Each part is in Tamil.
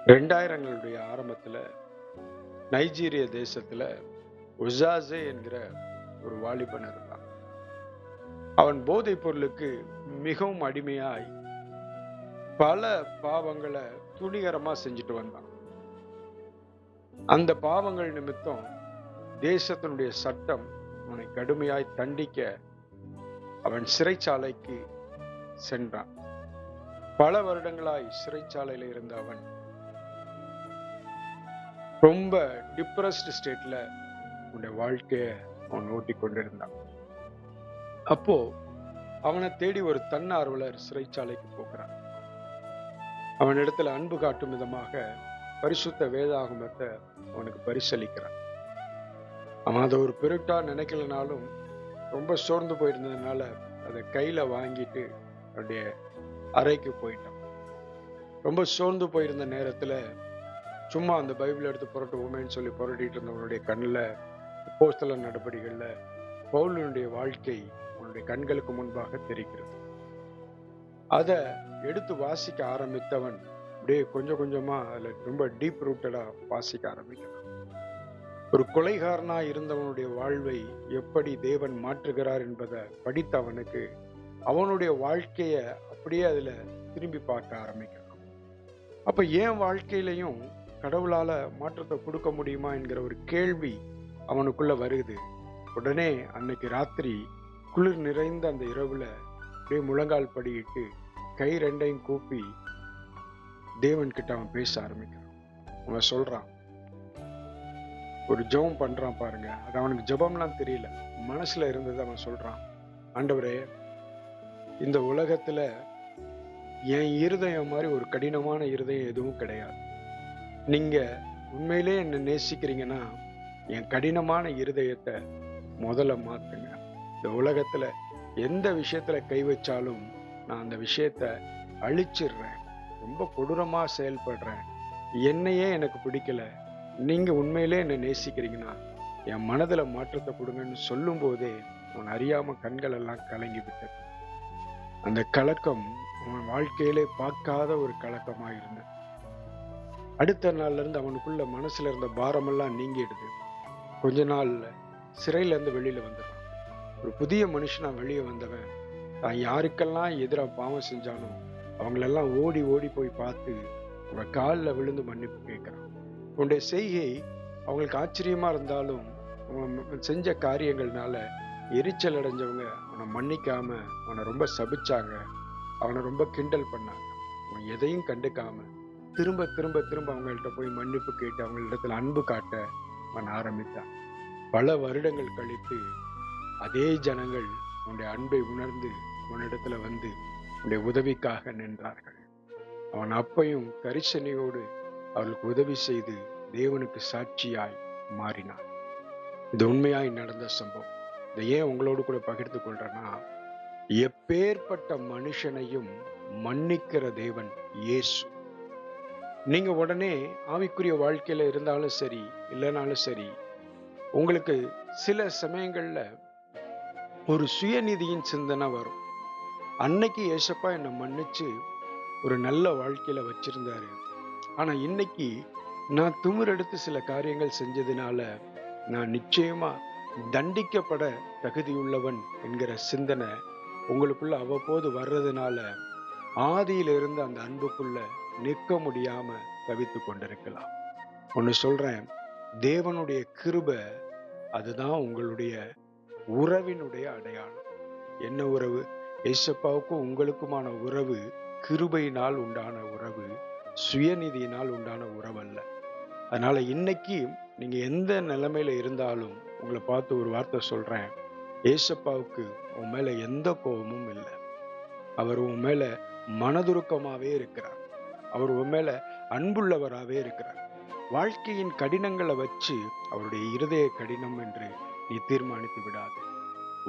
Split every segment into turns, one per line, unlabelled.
2000களுடைய ஆரம்பத்துல நைஜீரிய தேசத்துல உசாசே என்கிற ஒரு வாலிபன் இருந்தான். அவன் போதைப் பொருளுக்கு மிகவும் அடிமையாய் பல பாவங்களை துணிகரமா செஞ்சுட்டு வந்தான். அந்த பாவங்கள் நிமித்தம் தேசத்தினுடைய சட்டம் அவனை கடுமையாய் தண்டிக்க அவன் சிறைச்சாலைக்கு சென்றான். பல வருடங்களாய் சிறைச்சாலையில இருந்த அவன் ரொம்ப டிப்ரெஸ்ட் ஸ்டேட்ல அவனுடைய வாழ்க்கைய அவன் ஓட்டிக் கொண்டிருந்தான். அப்போ அவனை தேடி ஒரு தன்னார்வலர் சிறைச்சாலைக்கு போகிறான். அவனிடத்துல அன்பு காட்டும் விதமாக பரிசுத்த வேதாகமத்தை அவனுக்கு பரிசளிக்கிறான். அவன் அதை ஒரு பெருட்டா நினைக்கலனாலும் ரொம்ப சோர்ந்து போயிருந்ததுனால அதை கையில வாங்கிட்டு அவனுடைய அறைக்கு போயிட்டான். ரொம்ப சோர்ந்து போயிருந்த நேரத்துல சும்மா அந்த பைபிள் எடுத்து புரட்டுவோமேன்னு சொல்லி புரட்டிட்டு இருந்தவனுடைய கண்ணில் அப்போஸ்தலர் நடபடிகள்ல பவுலினுடைய வாழ்க்கை அவனுடைய கண்களுக்கு முன்பாக தெரிகிறது. அதை எடுத்து வாசிக்க ஆரம்பித்தவன் அப்படியே கொஞ்சம் கொஞ்சமா அதுல ரொம்ப டீப் ரூட்டடா வாசிக்க ஆரம்பிக்கிறான். ஒரு கொலைகாரனா இருந்தவனுடைய வாழ்வை எப்படி தேவன் மாற்றுகிறார் என்பதை படித்த அவனுக்கு அவனுடைய வாழ்க்கைய அப்படியே அதுல திரும்பி பார்க்க ஆரம்பிக்கிறான். அப்ப என் வாழ்க்கையிலையும் கடவுளால மாற்றத்தை கொடுக்க முடியுமா என்கிற ஒரு கேள்வி அவனுக்குள்ள வருது. உடனே அன்னைக்கு ராத்திரி குளிர் நிறைந்த அந்த இரவுல அப்படியே முழங்கால் படியிட்டு கை ரெண்டையும் கூப்பி தேவன் கிட்ட அவன் பேச ஆரம்பிக்கிறான். அவன் சொல்றான், ஒரு ஜெபம் பண்றான் பாருங்க. அது அவனுக்கு ஜெபம்லாம் தெரியல, மனசுல இருந்தது. அவன் சொல்றான், ஆண்டவரே, இந்த உலகத்துல என் இருதயம் மாதிரி ஒரு கடினமான இருதயம் எதுவும் கிடையாது. நீங்க உண்மையிலே என்ன நேசிக்கிறீங்கன்னா என் கடினமான இருதயத்தை முதல்ல மாத்துங்க. இந்த உலகத்துல எந்த விஷயத்துல கை வச்சாலும் நான் அந்த விஷயத்த அழிச்சிடுறேன், ரொம்ப கொடூரமா செயல்படுறேன், என்னையே எனக்கு பிடிக்கல, நீங்க உண்மையிலே என்ன நேசிக்கிறீங்கன்னா என் மனதுல மாற்றத்தை கொடுங்கன்னு சொல்லும் போதே அவன் அறியாம கண்கள் எல்லாம் கலங்கி விட்டது. அந்த கலக்கம் அவன் வாழ்க்கையிலே பார்க்காத ஒரு கலக்கமா இருந்தது. அடுத்த நாள்ல இருந்து அவனுக்குள்ள மனசுல இருந்த பாரமெல்லாம் நீங்கிடுது. கொஞ்ச நாள்ல சிறையில இருந்து வெளியில வந்துடுறான். ஒரு புதிய மனுஷனா வெளியே வந்தவன் தான் யாருக்கெல்லாம் எதிராக பாவம் செஞ்சானோ அவங்களெல்லாம் ஓடி ஓடி போய் பார்த்து அவங்க காலில் விழுந்து மன்னிப்பு கேட்கிறான். உன்னுடைய செய்கை அவங்களுக்கு ஆச்சரியமா இருந்தாலும் அவன் செஞ்ச காரியங்கள்னால எரிச்சல் அடைஞ்சவங்க அவனை மன்னிக்காம அவனை ரொம்ப சபிச்சாங்க, அவனை ரொம்ப கிண்டல் பண்ணாங்க. அவன் எதையும் கண்டுக்காம திரும்ப திரும்ப திரும்ப அவங்கள்ட்ட போய் மன்னிப்பு கேட்டு அவங்களிடத்துல அன்பு காட்ட அவன் ஆரம்பித்தான். பல வருடங்கள் கழித்து அதே ஜனங்கள் அவனுடைய அன்பை உணர்ந்து அவனிடத்துல வந்து அவனுடைய உதவிக்காக நின்றார்கள். அவன் அப்பையும் கரிசனையோடு அவர்களுக்கு உதவி செய்து தேவனுக்கு சாட்சியாய் மாறினான். இது உண்மையாய் நடந்த சம்பவம். இதை ஏன் உங்களோடு கூட பகிர்ந்து கொள்றேன்னா, எப்பேற்பட்ட மனுஷனையும் மன்னிக்கிற தேவன் இயேசு. நீங்க உடனே ஆவிக்குரிய வாழ்க்கையில இருந்தாலும் சரி இல்லைனாலும் சரி, உங்களுக்கு சில சமயங்கள்ல ஒரு சுயநீதியின் சிந்தனை வரும். அன்னைக்கு ஏசப்பா என்னை மன்னிச்சு ஒரு நல்ல வாழ்க்கையில வச்சிருந்தாரு, ஆனா இன்னைக்கு நான் திமிரெடுத்து சில காரியங்கள் செஞ்சதுனால நான் நிச்சயமா தண்டிக்கப்பட தகுதியுள்ளவன் என்கிற சிந்தனை உங்களுக்குள்ள அவ்வப்போது வர்றதுனால ஆதியிலிருந்து அந்த அன்புக்குள்ள நிற்க முடியாம தவித்து கொண்டிருக்கலாம். ஒன்னு சொல்றேன், தேவனுடைய கிருபை அதுதான் உங்களுடைய உறவினுடைய அடையாளம். என்ன உறவு? ஏசப்பாவுக்கும் உங்களுக்குமான உறவு கிருபையினால் உண்டான உறவு, சுயநிதியினால் உண்டான உறவு அல்ல. அதனால இன்னைக்கு நீங்க எந்த நிலைமையில இருந்தாலும் உங்களை பார்த்து ஒரு வார்த்தை சொல்றேன், ஏசப்பாவுக்கு உன் மேல எந்த கோபமும் இல்லை. அவர் உன் மேல மனதுருக்கமாவே இருக்கிறார். அவர் உன் மேல அன்புள்ளவராகவே இருக்கிறார். வாழ்க்கையின் கடினங்களை வச்சு அவருடைய இருதய கடினம் என்று நீ தீர்மானித்து விடாது.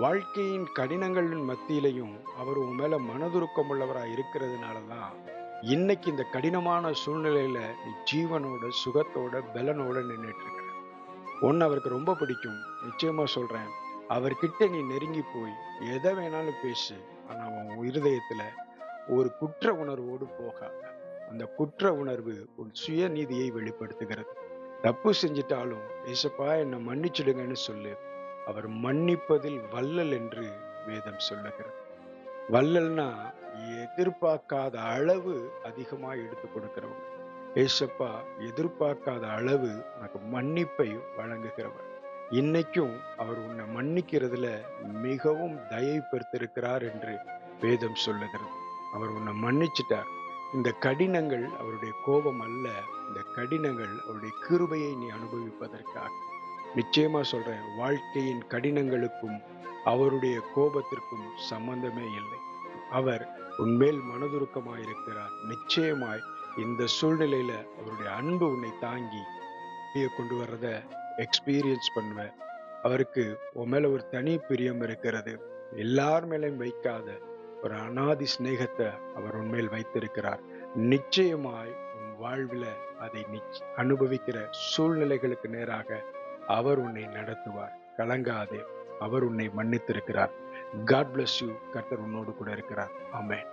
வாழ்க்கையின் கடினங்களின் மத்தியிலையும் அவர் உன் மேல மனதுருக்கம் உள்ளவராக இருக்கிறதுனாலதான் இன்னைக்கு இந்த கடினமான சூழ்நிலையில நீ ஜீவனோட சுகத்தோட பலனோட நின்றுட்டு இருக்கிற. ஒன்னு அவருக்கு ரொம்ப பிடிக்கும், நிச்சயமா சொல்றேன், அவர்கிட்ட நீ நெருங்கி போய் எதை வேணாலும் பேசு, ஆனா உன் இருதயத்துல ஒரு குற்ற உணர்வோடு போகாத. அந்த குற்ற உணர்வு உன் சுயநீதியை வெளிப்படுத்துகிறது. தப்பு செஞ்சிட்டாலும் ஏசப்பா என்னை மன்னிச்சிடுங்கன்னு சொல்லு. அவர் மன்னிப்பதில் வள்ளல் என்று வேதம் சொல்லுகிறது. வள்ளல்னா எதிர்பார்க்காத அளவு அதிகமா எடுத்து கொடுக்கிறவங்க. ஏசப்பா எதிர்பார்க்காத அளவு உனக்கு மன்னிப்பை வழங்குகிறவர். இன்னைக்கும் அவர் உன்னை மன்னிக்கிறதுல மிகவும் தயை பெற்றிருக்கிறார் என்று வேதம் சொல்லுகிறது. அவர் உன்னை மன்னிச்சிட்டார். இந்த கடினங்கள் அவருடைய கோபம் அல்ல. இந்த கடினங்கள் அவருடைய கிருபையை நீ அனுபவிப்பதற்காக. நிச்சயமா சொல்றேன், வாழ்க்கையின் கடினங்களுக்கும் அவருடைய கோபத்திற்கும் சம்பந்தமே இல்லை. அவர் உன்மேல் மனதுருக்கமாயிருக்கிறார். நிச்சயமாய் இந்த சூழ்நிலையில அவருடைய அன்பு உன்னை தாங்கி வெளியே கொண்டு வர்றத எக்ஸ்பீரியன்ஸ் பண்ணுவ. அவருக்கு உன் மேல ஒரு தனி பிரியம் இருக்கிறது. எல்லார் மேலையும் வைக்காத ஒரு அநாதி சிநேகத்தை அவர் உன்மேல் வைத்திருக்கிறார். நிச்சயமாய் உன் வாழ்வில அதை அனுபவிக்கிற சூழ்நிலைகளுக்கு நேராக அவர் உன்னை நடத்துவார். கலங்காதே, அவர் உன்னை மன்னித்திருக்கிறார். God bless you. கர்த்தர் உன்னோடு கூட இருக்கிறார். ஆமென்.